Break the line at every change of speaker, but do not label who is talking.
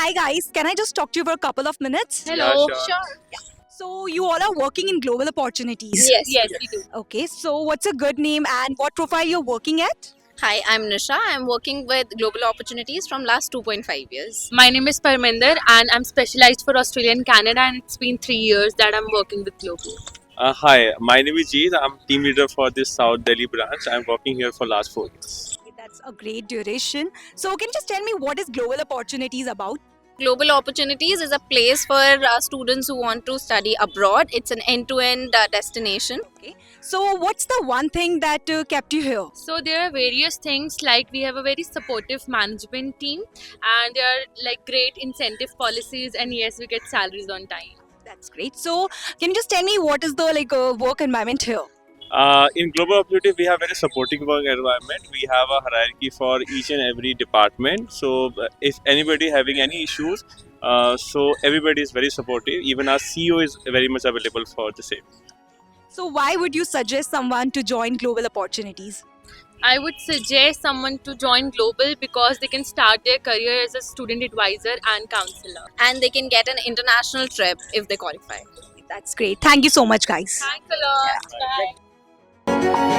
Hi guys, can I just talk to you for a couple of minutes?
Hello.
Sure.
So you all are working in global opportunities.
Yes, we do.
Okay, so what's a good name and what profile you're working at?
Hi, I'm Nisha. I'm working with Global Opportunities from last 2.5 years.
My name is Parminder and I'm specialized for Australian Canada, and it's been 3 years that I'm working with Global.
Hi, my name is Jeet. I'm team leader for this South Delhi branch. I'm working here for last 4 years.
Okay, that's a great duration. So can you just tell me what is global opportunities about?
Global Opportunities is a place for students who want to study abroad. It's an end-to-end destination.
Okay, so what's the one thing that kept you here?
So there are various things, like we have a very supportive management team, and there are like great incentive policies, and yes, we get salaries on time.
That's great. So can you just tell me what is the work environment here?
In Global Opportunity, we have very supporting work environment. We have a hierarchy for each and every department. So if anybody having any issues, so everybody is very supportive. Even our CEO is very much available for the same.
So why would you suggest someone to join global opportunities?
I would suggest someone to join Global because they can start their career as a student advisor and counselor.
And they can get an international trip if they qualify.
That's great. Thank you so much, guys.
Thanks a lot. Bye.